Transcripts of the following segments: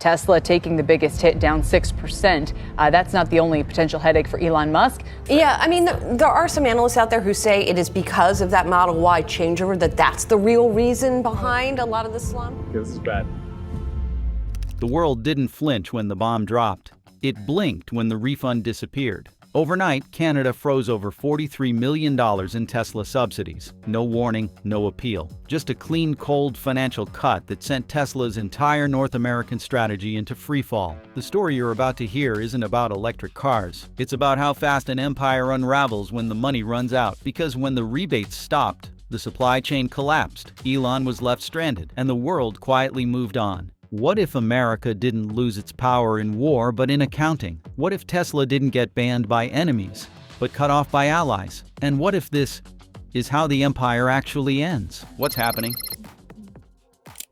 Tesla taking the biggest hit, down 6%. That's not the only potential headache for Elon Musk. Yeah, I mean, there are some analysts out there who say it is because of that Model Y changeover that's the real reason behind a lot of the slump. This is bad. The world didn't flinch when the bomb dropped. It blinked when the refund disappeared. Overnight, Canada froze over $43 million in Tesla subsidies. No warning, no appeal. Just a clean, cold financial cut that sent Tesla's entire North American strategy into freefall. The story you're about to hear isn't about electric cars. It's about how fast an empire unravels when the money runs out. Because when the rebates stopped, the supply chain collapsed, Elon was left stranded, and the world quietly moved on. What if America didn't lose its power in war but in accounting? What if Tesla didn't get banned by enemies but cut off by allies? And what if this is how the empire actually ends? What's happening?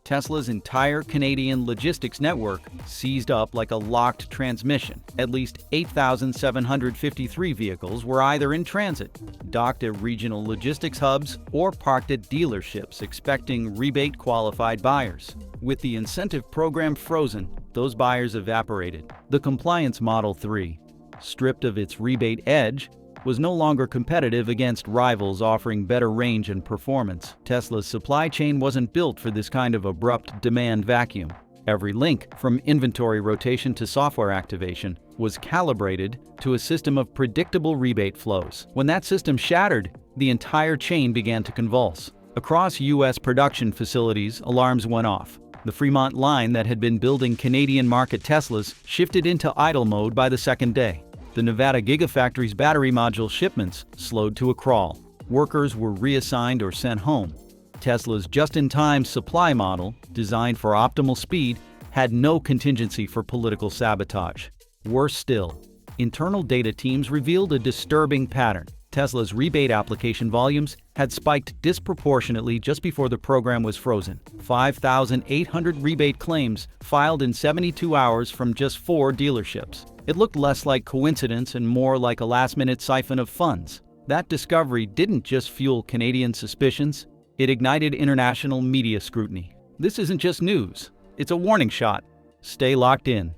Tesla's entire Canadian logistics network seized up like a locked transmission. At least 8,753 vehicles were either in transit, docked at regional logistics hubs, or parked at dealerships expecting rebate-qualified buyers. With the incentive program frozen, those buyers evaporated. The compliance Model 3, stripped of its rebate edge, was no longer competitive against rivals offering better range and performance. Tesla's supply chain wasn't built for this kind of abrupt demand vacuum. Every link, from inventory rotation to software activation, was calibrated to a system of predictable rebate flows. When that system shattered, the entire chain began to convulse. Across U.S. production facilities, alarms went off. The Fremont line that had been building Canadian market Teslas shifted into idle mode by the second day. The Nevada Gigafactory's battery module shipments slowed to a crawl. Workers were reassigned or sent home. Tesla's just-in-time supply model, designed for optimal speed, had no contingency for political sabotage. Worse still, internal data teams revealed a disturbing pattern. Tesla's rebate application volumes had spiked disproportionately just before the program was frozen. 5,800 rebate claims filed in 72 hours from just 4 dealerships. It looked less like coincidence and more like a last-minute siphon of funds. That discovery didn't just fuel Canadian suspicions, it ignited international media scrutiny. This isn't just news, it's a warning shot. Stay locked in.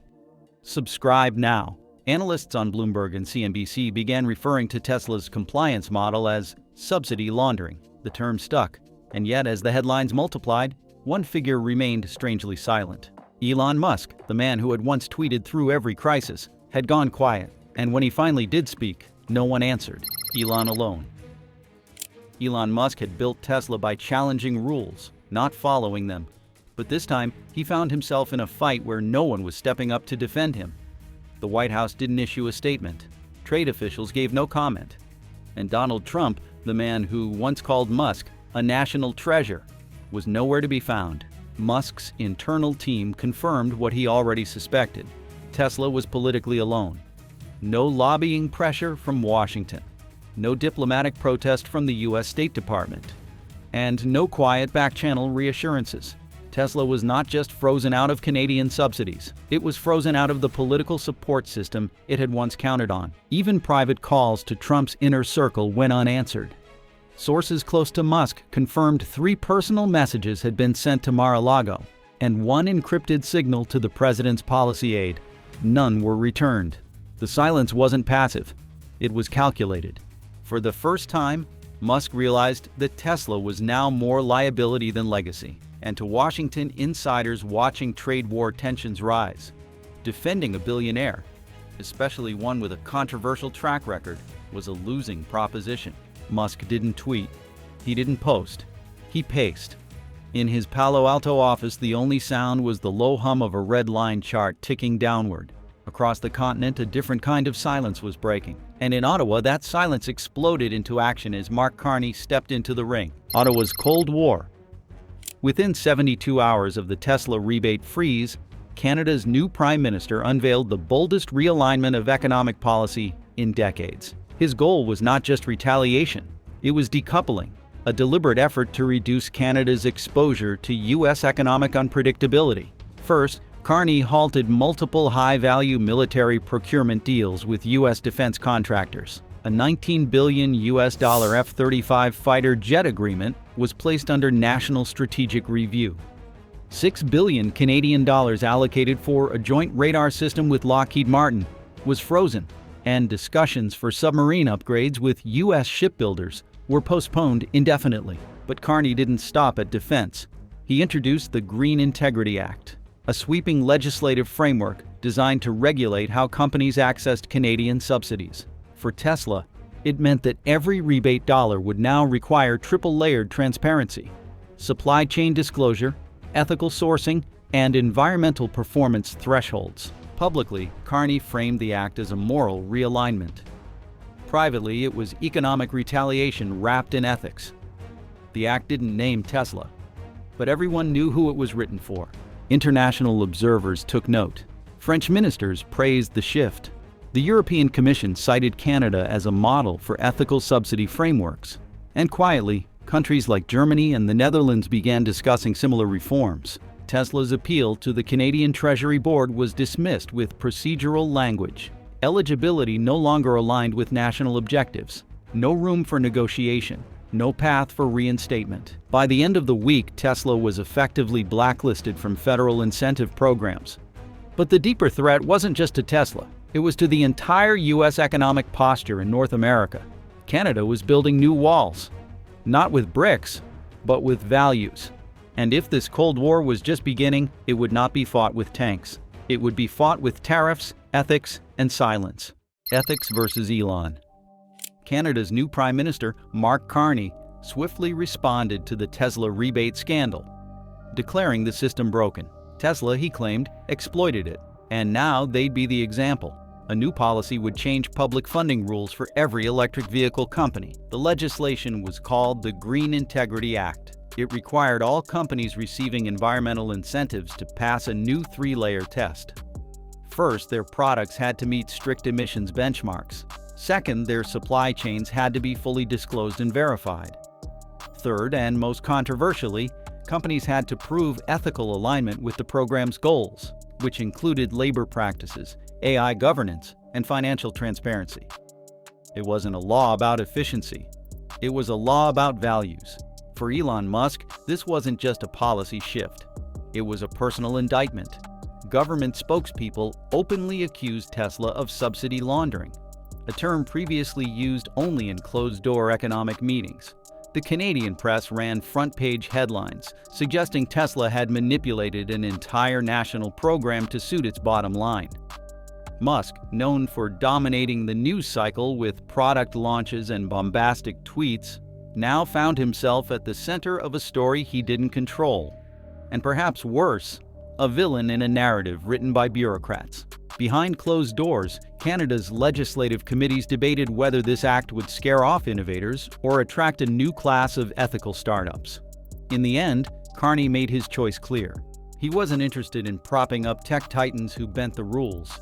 Subscribe now. Analysts on Bloomberg and CNBC began referring to Tesla's compliance model as subsidy laundering. The term stuck, and yet as the headlines multiplied, one figure remained strangely silent. Elon Musk, the man who had once tweeted through every crisis, had gone quiet, and when he finally did speak, no one answered. Elon alone. Elon Musk had built Tesla by challenging rules, not following them. But this time, he found himself in a fight where no one was stepping up to defend him. The White House didn't issue a statement. Trade officials gave no comment. And Donald Trump, the man who once called Musk a national treasure, was nowhere to be found. Musk's internal team confirmed what he already suspected. Tesla was politically alone. No lobbying pressure from Washington. No diplomatic protest from the U.S. State Department. And no quiet back-channel reassurances. Tesla was not just frozen out of Canadian subsidies, it was frozen out of the political support system it had once counted on. Even private calls to Trump's inner circle went unanswered. Sources close to Musk confirmed 3 personal messages had been sent to Mar-a-Lago, and 1 encrypted signal to the president's policy aide. None were returned. The silence wasn't passive, it was calculated. For the first time, Musk realized that Tesla was now more liability than legacy. And to Washington insiders watching trade war tensions rise, defending a billionaire, especially one with a controversial track record, was a losing proposition. Musk didn't tweet. He didn't post. He paced. In his Palo Alto office, the only sound was the low hum of a red line chart ticking downward. Across the continent, a different kind of silence was breaking. And in Ottawa, that silence exploded into action as Mark Carney stepped into the ring. Ottawa's Cold War. Within 72 hours of the Tesla rebate freeze, Canada's new Prime Minister unveiled the boldest realignment of economic policy in decades. His goal was not just retaliation, it was decoupling, a deliberate effort to reduce Canada's exposure to U.S. economic unpredictability. First, Carney halted multiple high-value military procurement deals with U.S. defense contractors. A $19 billion F-35 fighter jet agreement was placed under national strategic review. 6 billion Canadian dollars allocated for a joint radar system with Lockheed Martin was frozen, and discussions for submarine upgrades with U.S. shipbuilders were postponed indefinitely. But Carney didn't stop at defense. He introduced the Green Integrity Act, a sweeping legislative framework designed to regulate how companies accessed Canadian subsidies. For Tesla, it meant that every rebate dollar would now require triple-layered transparency, supply chain disclosure, ethical sourcing, and environmental performance thresholds. Publicly, Carney framed the act as a moral realignment. Privately, it was economic retaliation wrapped in ethics. The act didn't name Tesla, but everyone knew who it was written for. International observers took note. French ministers praised the shift. The European Commission cited Canada as a model for ethical subsidy frameworks. And quietly, countries like Germany and the Netherlands began discussing similar reforms. Tesla's appeal to the Canadian Treasury Board was dismissed with procedural language. Eligibility no longer aligned with national objectives. No room for negotiation. No path for reinstatement. By the end of the week, Tesla was effectively blacklisted from federal incentive programs. But the deeper threat wasn't just to Tesla. It was to the entire U.S. economic posture in North America. Canada was building new walls, not with bricks, but with values. And if this Cold War was just beginning, it would not be fought with tanks. It would be fought with tariffs, ethics, and silence. Ethics versus Elon. Canada's new Prime Minister, Mark Carney, swiftly responded to the Tesla rebate scandal, declaring the system broken. Tesla, he claimed, exploited it, and now they'd be the example. A new policy would change public funding rules for every electric vehicle company. The legislation was called the Green Integrity Act. It required all companies receiving environmental incentives to pass a new 3-layer test. First, their products had to meet strict emissions benchmarks. Second, their supply chains had to be fully disclosed and verified. Third, and most controversially, companies had to prove ethical alignment with the program's goals, which included labor practices, AI governance, and financial transparency. It wasn't a law about efficiency. It was a law about values. For Elon Musk, this wasn't just a policy shift. It was a personal indictment. Government spokespeople openly accused Tesla of subsidy laundering, a term previously used only in closed-door economic meetings. The Canadian press ran front-page headlines suggesting Tesla had manipulated an entire national program to suit its bottom line. Musk, known for dominating the news cycle with product launches and bombastic tweets, now found himself at the center of a story he didn't control. And perhaps worse, a villain in a narrative written by bureaucrats. Behind closed doors, Canada's legislative committees debated whether this act would scare off innovators or attract a new class of ethical startups. In the end, Carney made his choice clear. He wasn't interested in propping up tech titans who bent the rules.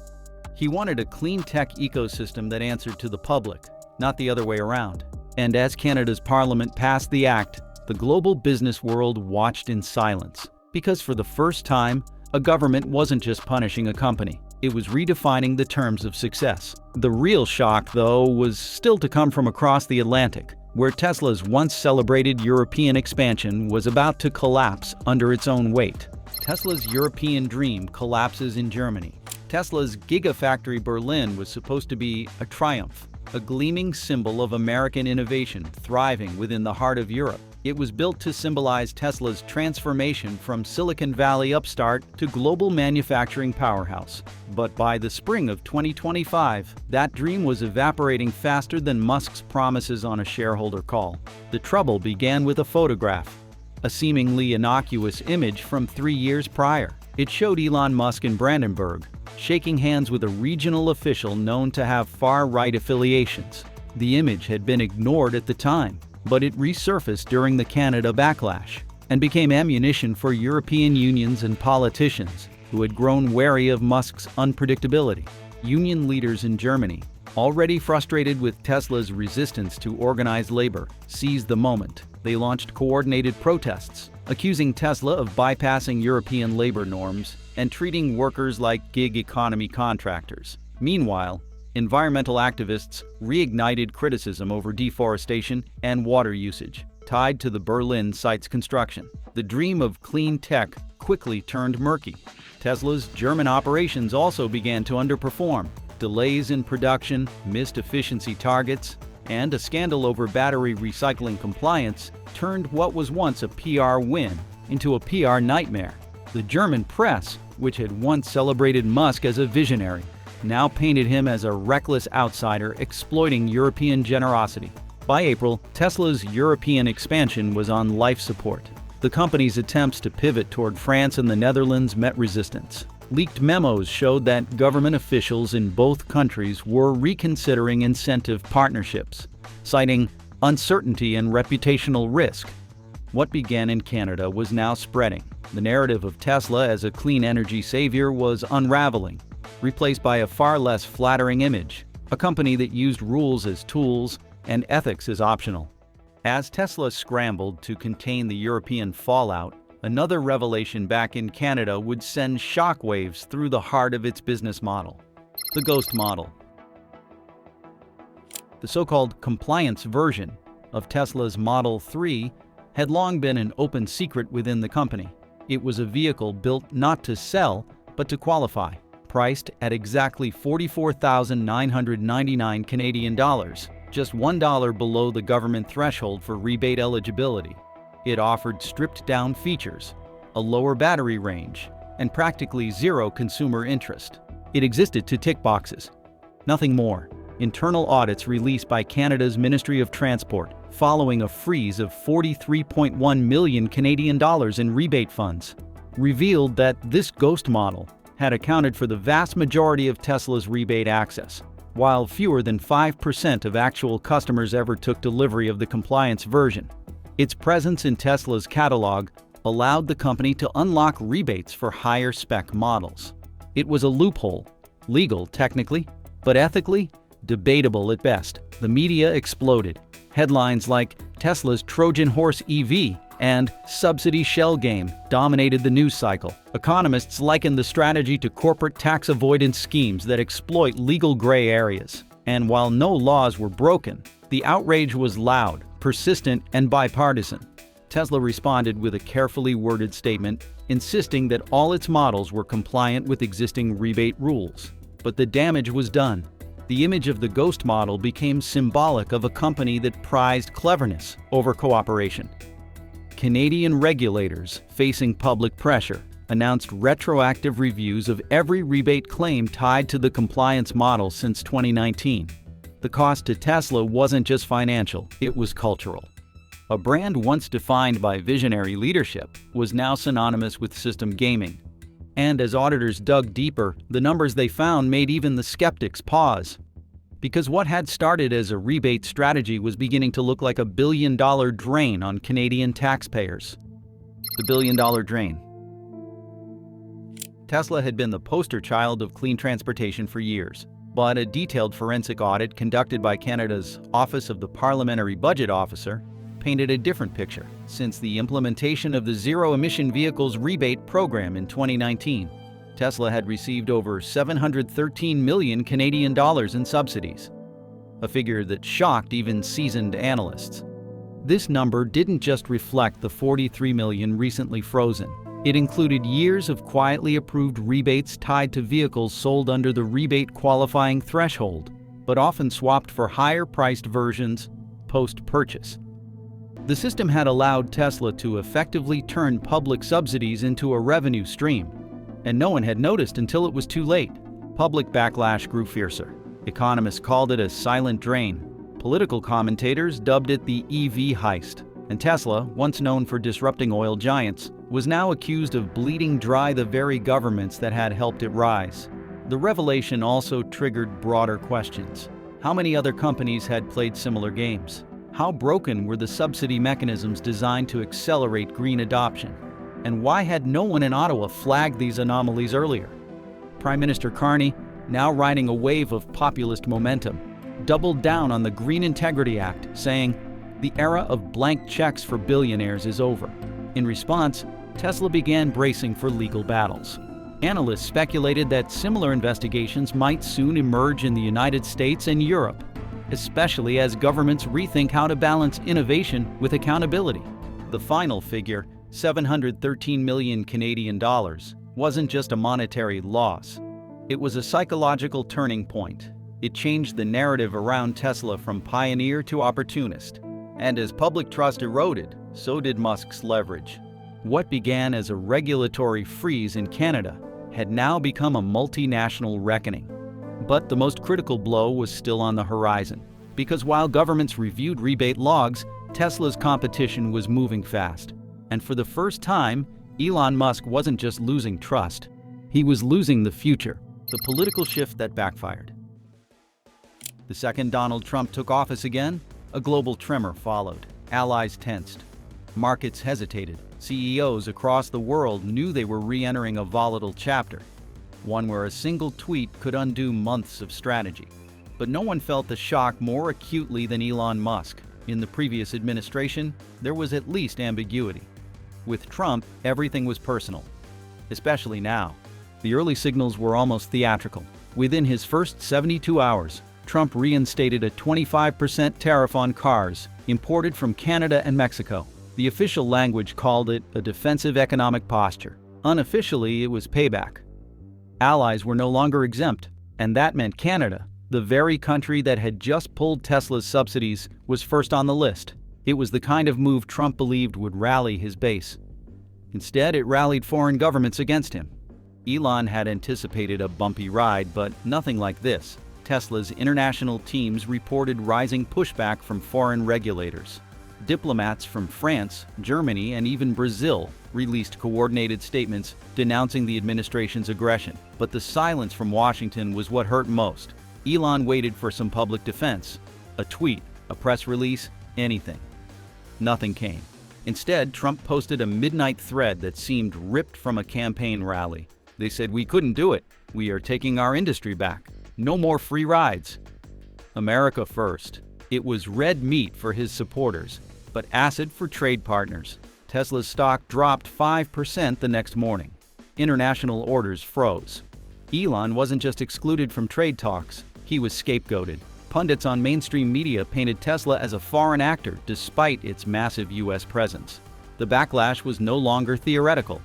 He wanted a clean tech ecosystem that answered to the public, not the other way around. And as Canada's Parliament passed the act, the global business world watched in silence. Because for the first time, a government wasn't just punishing a company. It was redefining the terms of success. The real shock, though, was still to come from across the Atlantic, where Tesla's once celebrated European expansion was about to collapse under its own weight. Tesla's European dream collapses in Germany. Tesla's Gigafactory Berlin was supposed to be a triumph, a gleaming symbol of American innovation thriving within the heart of Europe. It was built to symbolize Tesla's transformation from Silicon Valley upstart to global manufacturing powerhouse. But by the spring of 2025, that dream was evaporating faster than Musk's promises on a shareholder call. The trouble began with a photograph, a seemingly innocuous image from 3 years prior. It showed Elon Musk in Brandenburg, shaking hands with a regional official known to have far-right affiliations. The image had been ignored at the time, but it resurfaced during the Canada backlash and became ammunition for European unions and politicians who had grown wary of Musk's unpredictability. Union leaders in Germany, already frustrated with Tesla's resistance to organized labor, seized the moment. They launched coordinated protests, accusing Tesla of bypassing European labor norms and treating workers like gig economy contractors. Meanwhile, environmental activists reignited criticism over deforestation and water usage, tied to the Berlin site's construction. The dream of clean tech quickly turned murky. Tesla's German operations also began to underperform. Delays in production, missed efficiency targets, and a scandal over battery recycling compliance turned what was once a PR win into a PR nightmare. The German press, which had once celebrated Musk as a visionary, now painted him as a reckless outsider exploiting European generosity. By April, Tesla's European expansion was on life support. The company's attempts to pivot toward France and the Netherlands met resistance. Leaked memos showed that government officials in both countries were reconsidering incentive partnerships, citing uncertainty and reputational risk. What began in Canada was now spreading. The narrative of Tesla as a clean energy savior was unraveling, replaced by a far less flattering image, a company that used rules as tools and ethics as optional. As Tesla scrambled to contain the European fallout, another revelation back in Canada would send shockwaves through the heart of its business model: the ghost model. The so-called compliance version of Tesla's Model 3 had long been an open secret within the company. It was a vehicle built not to sell, but to qualify, priced at exactly 44,999 Canadian dollars, just $1 below the government threshold for rebate eligibility. It offered stripped-down features, a lower battery range, and practically zero consumer interest. It existed to tick boxes, nothing more. Internal audits released by Canada's Ministry of Transport, following a freeze of 43.1 million Canadian dollars in rebate funds, revealed that this ghost model had accounted for the vast majority of Tesla's rebate access, while fewer than 5% of actual customers ever took delivery of the compliance version. Its presence in Tesla's catalog allowed the company to unlock rebates for higher spec models. It was a loophole, legal technically, but ethically debatable at best. The media exploded. Headlines like Tesla's Trojan Horse EV and Subsidy Shell Game dominated the news cycle. Economists likened the strategy to corporate tax avoidance schemes that exploit legal gray areas. And while no laws were broken, the outrage was loud, persistent, and bipartisan. Tesla responded with a carefully worded statement, insisting that all its models were compliant with existing rebate rules. But the damage was done. The image of the ghost model became symbolic of a company that prized cleverness over cooperation. Canadian regulators, facing public pressure, announced retroactive reviews of every rebate claim tied to the compliance model since 2019. The cost to Tesla wasn't just financial, it was cultural. A brand once defined by visionary leadership was now synonymous with system gaming. And as auditors dug deeper, the numbers they found made even the skeptics pause. Because what had started as a rebate strategy was beginning to look like a billion-dollar drain on Canadian taxpayers. The billion-dollar drain. Tesla had been the poster child of clean transportation for years, but a detailed forensic audit conducted by Canada's Office of the Parliamentary Budget Officer painted a different picture. Since the implementation of the Zero Emission Vehicles Rebate Program in 2019, Tesla had received over 713 million Canadian dollars in subsidies, a figure that shocked even seasoned analysts. This number didn't just reflect the 43 million recently frozen. It included years of quietly approved rebates tied to vehicles sold under the rebate qualifying threshold, but often swapped for higher-priced versions post-purchase. The system had allowed Tesla to effectively turn public subsidies into a revenue stream, and no one had noticed until it was too late. Public backlash grew fiercer. Economists called it a silent drain. Political commentators dubbed it the EV heist. And Tesla, once known for disrupting oil giants, was now accused of bleeding dry the very governments that had helped it rise. The revelation also triggered broader questions. How many other companies had played similar games? How broken were the subsidy mechanisms designed to accelerate green adoption? And why had no one in Ottawa flagged these anomalies earlier? Prime Minister Carney, now riding a wave of populist momentum, doubled down on the Green Integrity Act, saying, "The era of blank checks for billionaires is over." In response, Tesla began bracing for legal battles. Analysts speculated that similar investigations might soon emerge in the United States and Europe, especially as governments rethink how to balance innovation with accountability. The final figure, $713 million Canadian dollars, wasn't just a monetary loss. It was a psychological turning point. It changed the narrative around Tesla from pioneer to opportunist. And as public trust eroded, so did Musk's leverage. What began as a regulatory freeze in Canada had now become a multinational reckoning. But the most critical blow was still on the horizon, because while governments reviewed rebate logs, Tesla's competition was moving fast. And for the first time, Elon Musk wasn't just losing trust, he was losing the future, the political shift that backfired. The second Donald Trump took office again, a global tremor followed. Allies tensed. Markets hesitated. CEOs across the world knew they were re-entering a volatile chapter, one where a single tweet could undo months of strategy. But no one felt the shock more acutely than Elon Musk. In the previous administration, there was at least ambiguity. With Trump, everything was personal, especially now. The early signals were almost theatrical. Within his first 72 hours, Trump reinstated a 25% tariff on cars imported from Canada and Mexico. The official language called it a defensive economic posture. Unofficially, it was payback. Allies were no longer exempt, and that meant Canada, the very country that had just pulled Tesla's subsidies, was first on the list. It was the kind of move Trump believed would rally his base. Instead, it rallied foreign governments against him. Elon had anticipated a bumpy ride, but nothing like this. Tesla's international teams reported rising pushback from foreign regulators. Diplomats from France, Germany, and even Brazil released coordinated statements denouncing the administration's aggression. But the silence from Washington was what hurt most. Elon waited for some public defense, a tweet, a press release, anything. Nothing came. Instead, Trump posted a midnight thread that seemed ripped from a campaign rally. They said, "We couldn't do it. We are taking our industry back. No more free rides. America first." It was red meat for his supporters, but acid for trade partners. Tesla's stock dropped 5% the next morning. International orders froze. Elon wasn't just excluded from trade talks, he was scapegoated. Pundits on mainstream media painted Tesla as a foreign actor despite its massive US presence. The backlash was no longer theoretical.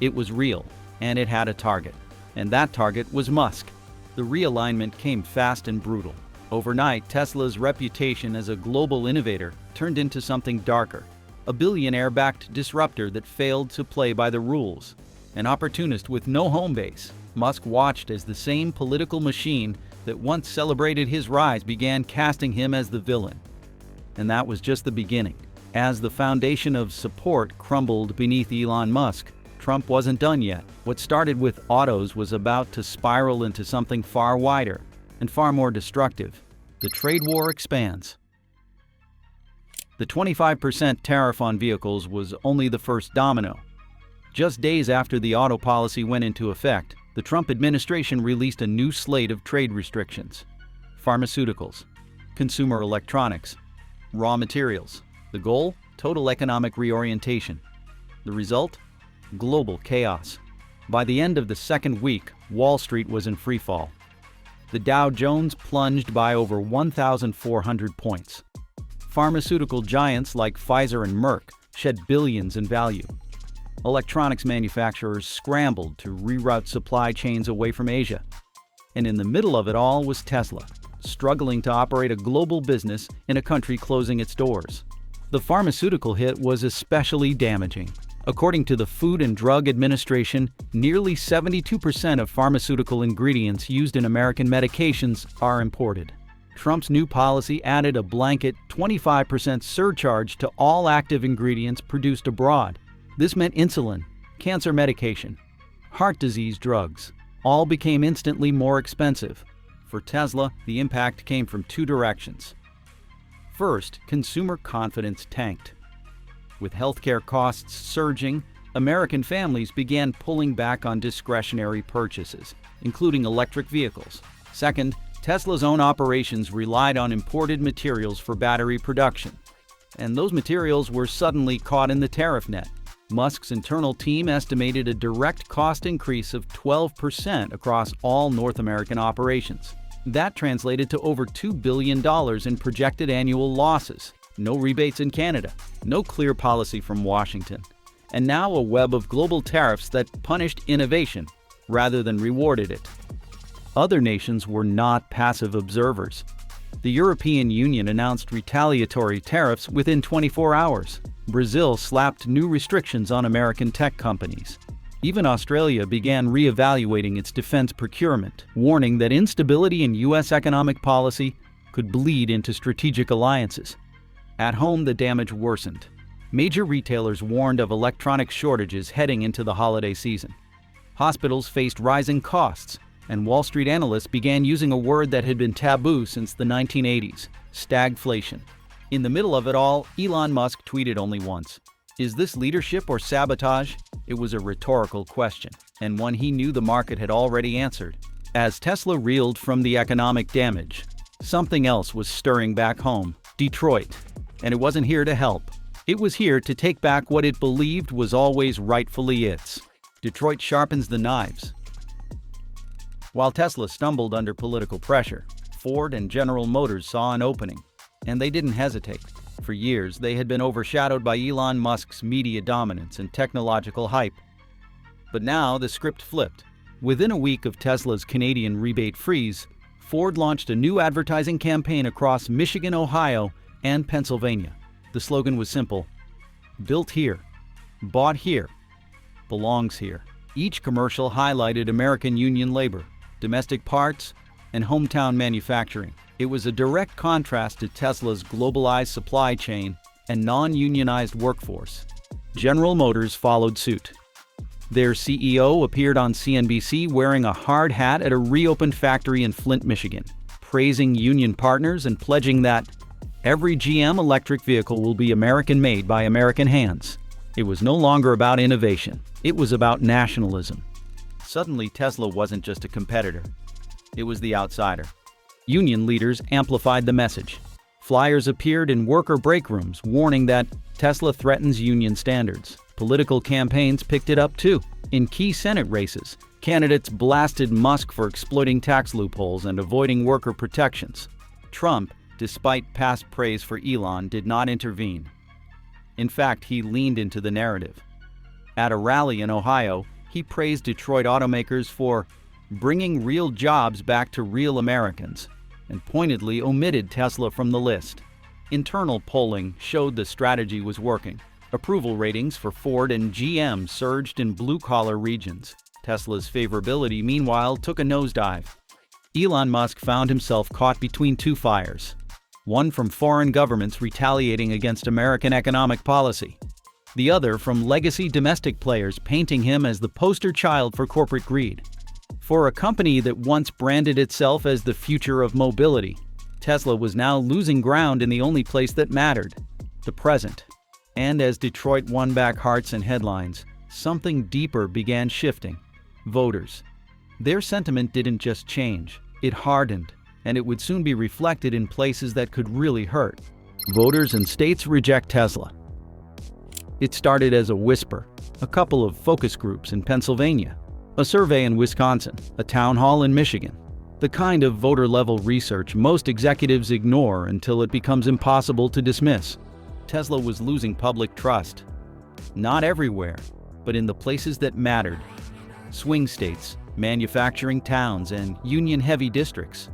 It was real, and it had a target. And that target was Musk. The realignment came fast and brutal. Overnight, Tesla's reputation as a global innovator turned into something darker. A billionaire-backed disruptor that failed to play by the rules. An opportunist with no home base. Musk watched as the same political machine that once celebrated his rise began casting him as the villain. And that was just the beginning. As the foundation of support crumbled beneath Elon Musk, Trump wasn't done yet. What started with autos was about to spiral into something far wider and far more destructive. The trade war expands. The 25% tariff on vehicles was only the first domino. Just days after the auto policy went into effect, the Trump administration released a new slate of trade restrictions. Pharmaceuticals, consumer electronics, raw materials. The goal? Total economic reorientation. The result? Global chaos. By the end of the second week, Wall Street was in freefall. The Dow Jones plunged by over 1,400 points. Pharmaceutical giants like Pfizer and Merck shed billions in value. Electronics manufacturers scrambled to reroute supply chains away from Asia. And in the middle of it all was Tesla, struggling to operate a global business in a country closing its doors. The pharmaceutical hit was especially damaging. According to the Food and Drug Administration, nearly 72% of pharmaceutical ingredients used in American medications are imported. Trump's new policy added a blanket 25% surcharge to all active ingredients produced abroad. This meant insulin, cancer medication, heart disease drugs, all became instantly more expensive. For Tesla, the impact came from two directions. First, consumer confidence tanked. With healthcare costs surging, American families began pulling back on discretionary purchases, including electric vehicles. Second, Tesla's own operations relied on imported materials for battery production, and those materials were suddenly caught in the tariff net. Musk's internal team estimated a direct cost increase of 12% across all North American operations. That translated to over $2 billion in projected annual losses. No rebates in Canada, no clear policy from Washington, and now a web of global tariffs that punished innovation rather than rewarded it. Other nations were not passive observers. The European Union announced retaliatory tariffs within 24 hours. Brazil slapped new restrictions on American tech companies. Even Australia began re-evaluating its defense procurement, warning that instability in U.S. economic policy could bleed into strategic alliances. At home, the damage worsened. Major retailers warned of electronic shortages heading into the holiday season. Hospitals faced rising costs, and Wall Street analysts began using a word that had been taboo since the 1980s, stagflation. In the middle of it all, Elon Musk tweeted only once. Is this leadership or sabotage? It was a rhetorical question, and one he knew the market had already answered. As Tesla reeled from the economic damage, something else was stirring back home, Detroit. And it wasn't here to help. It was here to take back what it believed was always rightfully its. Detroit sharpens the knives. While Tesla stumbled under political pressure, Ford and General Motors saw an opening, and they didn't hesitate. For years, they had been overshadowed by Elon Musk's media dominance and technological hype. But now the script flipped. Within a week of Tesla's Canadian rebate freeze, Ford launched a new advertising campaign across Michigan, Ohio, and Pennsylvania. The slogan was simple: built here, bought here, belongs here. Each commercial highlighted American union labor, domestic parts, and hometown manufacturing. It was a direct contrast to Tesla's globalized supply chain and non-unionized workforce. General Motors followed suit. Their CEO appeared on CNBC wearing a hard hat at a reopened factory in Flint, Michigan, praising union partners and pledging that every GM electric vehicle will be American-made by American hands. It was no longer about innovation. It was about nationalism. Suddenly, Tesla wasn't just a competitor. It was the outsider. Union leaders amplified the message. Flyers appeared in worker break rooms warning that Tesla threatens union standards. Political campaigns picked it up too. In key Senate races, candidates blasted Musk for exploiting tax loopholes and avoiding worker protections. Trump, despite past praise for Elon, did not intervene. In fact, he leaned into the narrative. At a rally in Ohio, he praised Detroit automakers for bringing real jobs back to real Americans, and pointedly omitted Tesla from the list. Internal polling showed the strategy was working. Approval ratings for Ford and GM surged in blue-collar regions. Tesla's favorability, meanwhile, took a nosedive. Elon Musk found himself caught between two fires. One from foreign governments retaliating against American economic policy. The other from legacy domestic players painting him as the poster child for corporate greed. For a company that once branded itself as the future of mobility, Tesla was now losing ground in the only place that mattered, the present. And as Detroit won back hearts and headlines, something deeper began shifting. Voters. Their sentiment didn't just change, it hardened, and it would soon be reflected in places that could really hurt. Voters in states reject Tesla. It started as a whisper, a couple of focus groups in Pennsylvania, a survey in Wisconsin, a town hall in Michigan. The kind of voter-level research most executives ignore until it becomes impossible to dismiss. Tesla was losing public trust. Not everywhere, but in the places that mattered. Swing states, manufacturing towns, and union-heavy districts.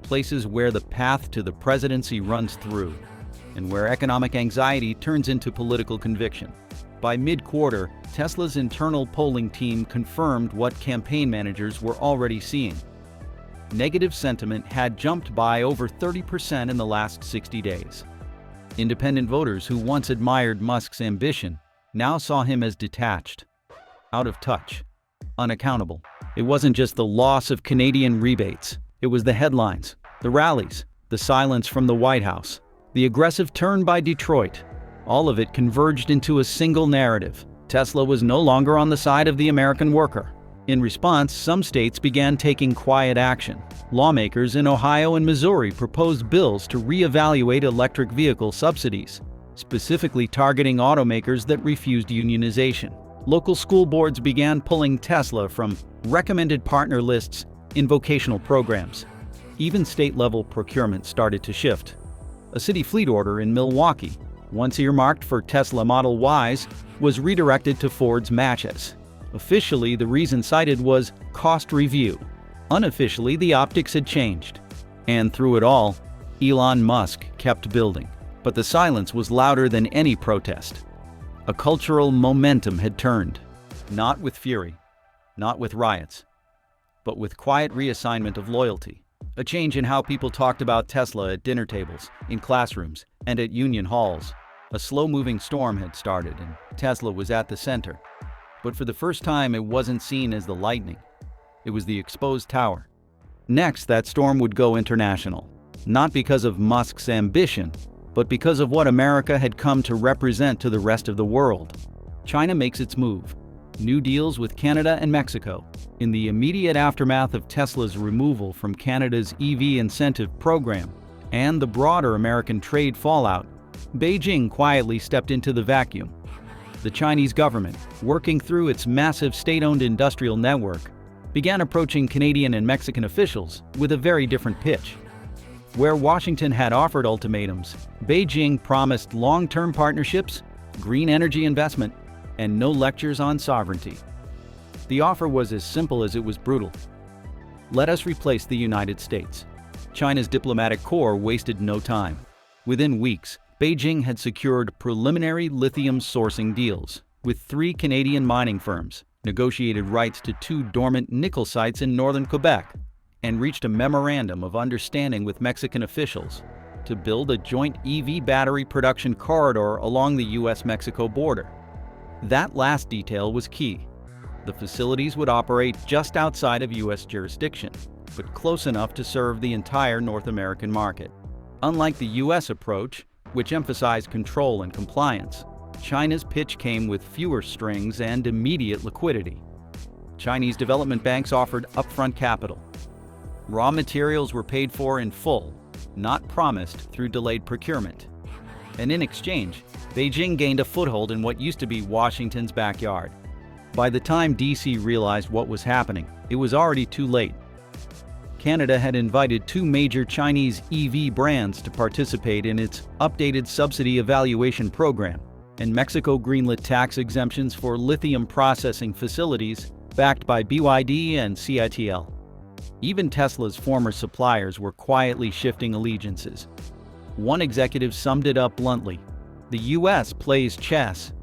Places where the path to the presidency runs through, and where economic anxiety turns into political conviction. By mid-quarter, Tesla's internal polling team confirmed what campaign managers were already seeing. Negative sentiment had jumped by over 30% in the last 60 days. Independent voters who once admired Musk's ambition now saw him as detached, out of touch, unaccountable. It wasn't just the loss of Canadian rebates. It was the headlines, the rallies, the silence from the White House, the aggressive turn by Detroit. All of it converged into a single narrative. Tesla was no longer on the side of the American worker. In response, some states began taking quiet action. Lawmakers in Ohio and Missouri proposed bills to reevaluate electric vehicle subsidies, specifically targeting automakers that refused unionization. Local school boards began pulling Tesla from recommended partner lists in vocational programs. Even state-level procurement started to shift. A city fleet order in Milwaukee once earmarked for Tesla Model Ys, was redirected to Ford's Mach-Es. Officially, the reason cited was cost review. Unofficially, the optics had changed. And through it all, Elon Musk kept building. But the silence was louder than any protest. A cultural momentum had turned. Not with fury, not with riots, but with quiet reassignment of loyalty. A change in how people talked about Tesla at dinner tables, in classrooms, and at union halls. A slow-moving storm had started, and Tesla was at the center. But for the first time, it wasn't seen as the lightning. It was the exposed tower. Next, that storm would go international. Not because of Musk's ambition, but because of what America had come to represent to the rest of the world. China makes its move. New deals with Canada and Mexico. In the immediate aftermath of Tesla's removal from Canada's EV incentive program and the broader American trade fallout, Beijing quietly stepped into the vacuum. The Chinese government, working through its massive state-owned industrial network, began approaching Canadian and Mexican officials with a very different pitch. Where Washington had offered ultimatums, Beijing promised long-term partnerships, green energy investment, and no lectures on sovereignty. The offer was as simple as it was brutal. Let us replace the United States. China's diplomatic corps wasted no time. Within weeks, Beijing had secured preliminary lithium sourcing deals with 3 Canadian mining firms, negotiated rights to 2 dormant nickel sites in northern Quebec, and reached a memorandum of understanding with Mexican officials to build a joint EV battery production corridor along the US-Mexico border. That last detail was key. The facilities would operate just outside of US jurisdiction, but close enough to serve the entire North American market. Unlike the US approach, which emphasized control and compliance, China's pitch came with fewer strings and immediate liquidity. Chinese development banks offered upfront capital. Raw materials were paid for in full, not promised through delayed procurement. And in exchange, Beijing gained a foothold in what used to be Washington's backyard. By the time DC realized what was happening, it was already too late. Canada had invited 2 major Chinese EV brands to participate in its updated subsidy evaluation program, and Mexico greenlit tax exemptions for lithium processing facilities backed by BYD and CATL. Even Tesla's former suppliers were quietly shifting allegiances. One executive summed it up bluntly: the US plays chess.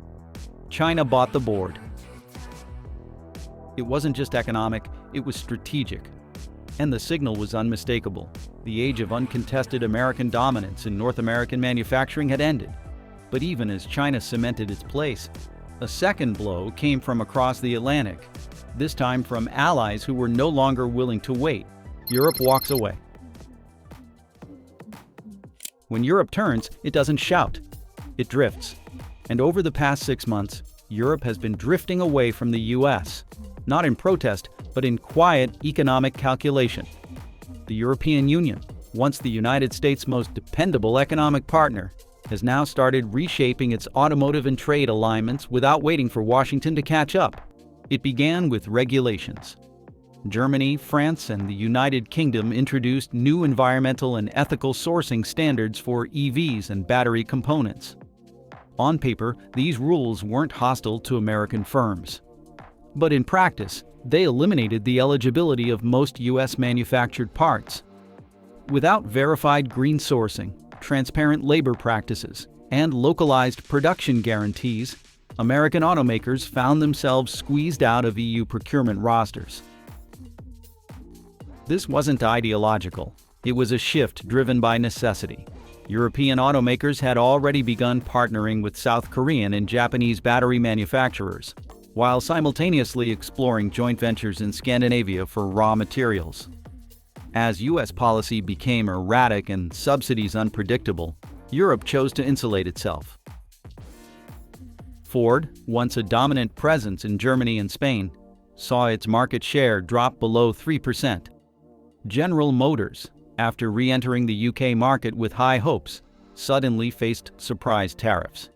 China bought the board. It wasn't just economic, it was strategic. And the signal was unmistakable. The age of uncontested American dominance in North American manufacturing had ended. But even as China cemented its place, a second blow came from across the Atlantic, this time from allies who were no longer willing to wait. Europe walks away. When Europe turns, it doesn't shout, it drifts. And over the past 6 months, Europe has been drifting away from the US, not in protest, but in quiet economic calculation. The European Union, once the United States' most dependable economic partner, has now started reshaping its automotive and trade alignments without waiting for Washington to catch up. It began with regulations. Germany, France, and the United Kingdom introduced new environmental and ethical sourcing standards for EVs and battery components. On paper, these rules weren't hostile to American firms. But in practice, they eliminated the eligibility of most US-manufactured parts. Without verified green sourcing, transparent labor practices, and localized production guarantees, American automakers found themselves squeezed out of EU procurement rosters. This wasn't ideological. It was a shift driven by necessity. European automakers had already begun partnering with South Korean and Japanese battery manufacturers, while simultaneously exploring joint ventures in Scandinavia for raw materials. As US policy became erratic and subsidies unpredictable, Europe chose to insulate itself. Ford, once a dominant presence in Germany and Spain, saw its market share drop below 3%. General Motors, after re-entering the UK market with high hopes, suddenly faced surprise tariffs.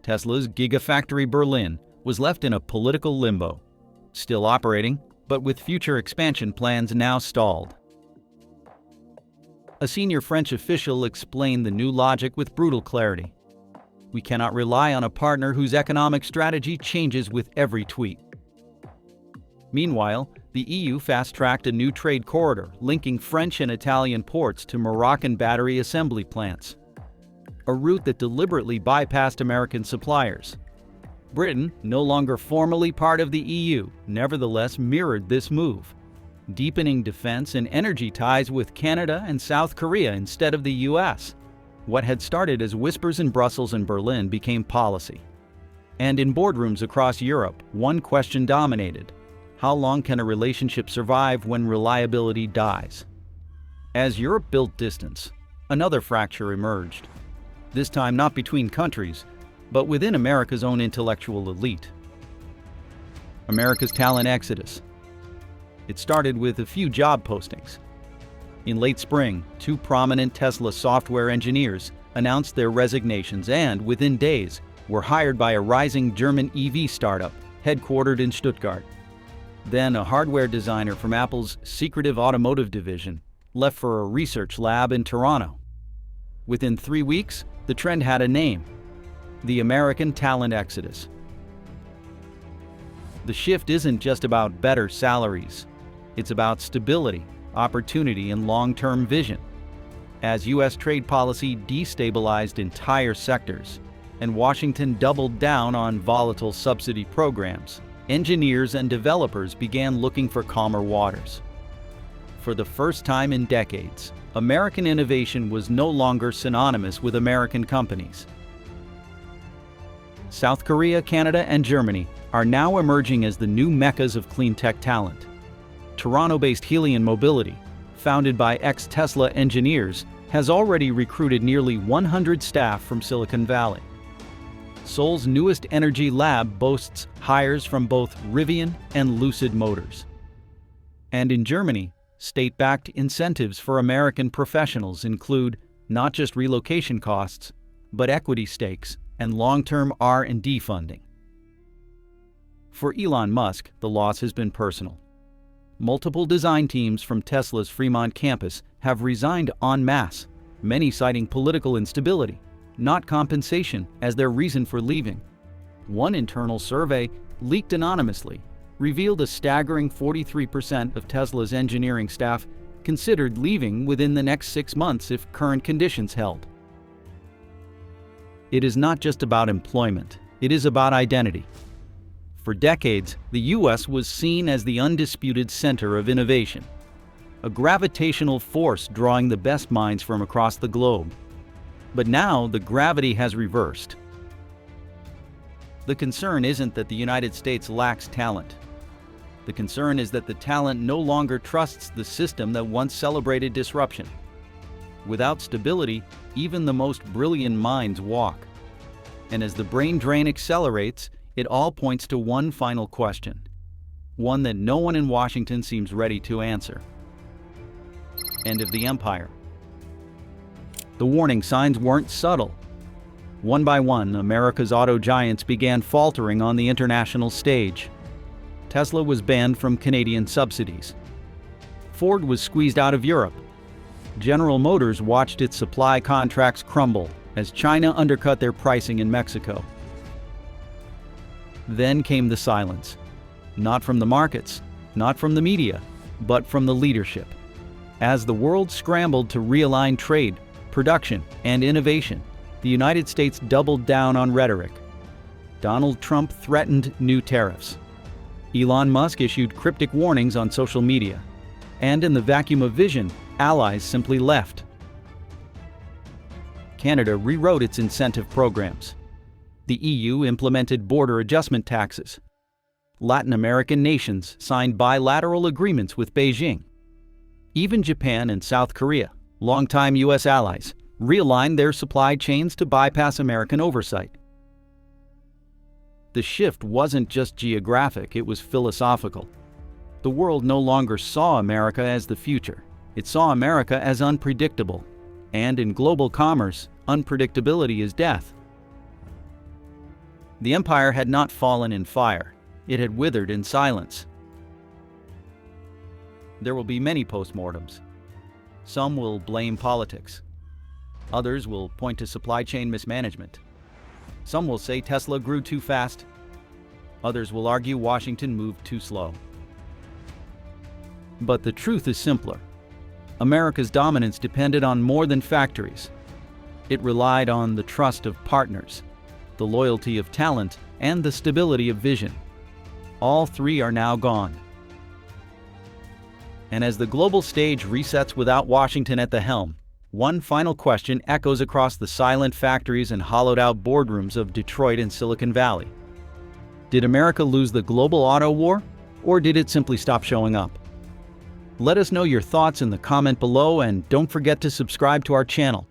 Tesla's Gigafactory Berlin was left in a political limbo, still operating, but with future expansion plans now stalled. A senior French official explained the new logic with brutal clarity. We cannot rely on a partner whose economic strategy changes with every tweet. Meanwhile, the EU fast-tracked a new trade corridor linking French and Italian ports to Moroccan battery assembly plants, a route that deliberately bypassed American suppliers. Britain, no longer formally part of the EU, nevertheless mirrored this move, deepening defense and energy ties with Canada and South Korea instead of the US. What had started as whispers in Brussels and Berlin became policy. And in boardrooms across Europe, one question dominated: how long can a relationship survive when reliability dies? As Europe built distance, another fracture emerged. This time not between countries, but within America's own intellectual elite. America's talent exodus. It started with a few job postings. In late spring, 2 prominent Tesla software engineers announced their resignations and, within days, were hired by a rising German EV startup headquartered in Stuttgart. Then a hardware designer from Apple's secretive automotive division left for a research lab in Toronto. Within 3 weeks, the trend had a name: the American talent exodus. The shift isn't just about better salaries. It's about stability, opportunity, and long-term vision. As U.S. trade policy destabilized entire sectors, and Washington doubled down on volatile subsidy programs, engineers and developers began looking for calmer waters. For the first time in decades, American innovation was no longer synonymous with American companies. South Korea, Canada, and Germany are now emerging as the new meccas of clean tech talent. Toronto-based Helion Mobility, founded by ex-Tesla engineers, has already recruited nearly 100 staff from Silicon Valley. Seoul's newest energy lab boasts hires from both Rivian and Lucid Motors. And in Germany, state-backed incentives for American professionals include not just relocation costs, but equity stakes and long-term R&D funding. For Elon Musk, the loss has been personal. Multiple design teams from Tesla's Fremont campus have resigned en masse, many citing political instability, not compensation, as their reason for leaving. One internal survey, leaked anonymously, revealed a staggering 43% of Tesla's engineering staff considered leaving within the next 6 months if current conditions held. It is not just about employment, it is about identity. For decades, the U.S. was seen as the undisputed center of innovation, a gravitational force drawing the best minds from across the globe. But now the gravity has reversed. The concern isn't that the United States lacks talent. The concern is that the talent no longer trusts the system that once celebrated disruption. Without stability, even the most brilliant minds walk. And as the brain drain accelerates, it all points to one final question, one that no one in Washington seems ready to answer. End of the empire. The warning signs weren't subtle. One by one, America's auto giants began faltering on the international stage. Tesla was banned from Canadian subsidies. Ford was squeezed out of Europe. General Motors watched its supply contracts crumble as China undercut their pricing in Mexico. Then came the silence. Not from the markets, not from the media, but from the leadership. As the world scrambled to realign trade, production, and innovation, the United States doubled down on rhetoric. Donald Trump threatened new tariffs. Elon Musk issued cryptic warnings on social media. And in the vacuum of vision, allies simply left. Canada rewrote its incentive programs. The EU implemented border adjustment taxes. Latin American nations signed bilateral agreements with Beijing. Even Japan and South Korea, longtime U.S. allies, realigned their supply chains to bypass American oversight. The shift wasn't just geographic, it was philosophical. The world no longer saw America as the future. It saw America as unpredictable. And in global commerce, unpredictability is death. The empire had not fallen in fire. It had withered in silence. There will be many postmortems. Some will blame politics. Others will point to supply chain mismanagement. Some will say Tesla grew too fast. Others will argue Washington moved too slow. But the truth is simpler. America's dominance depended on more than factories. It relied on the trust of partners, the loyalty of talent, and the stability of vision. All three are now gone. And as the global stage resets without Washington at the helm, one final question echoes across the silent factories and hollowed-out boardrooms of Detroit and Silicon Valley. Did America lose the global auto war, or did it simply stop showing up? Let us know your thoughts in the comment below, and don't forget to subscribe to our channel.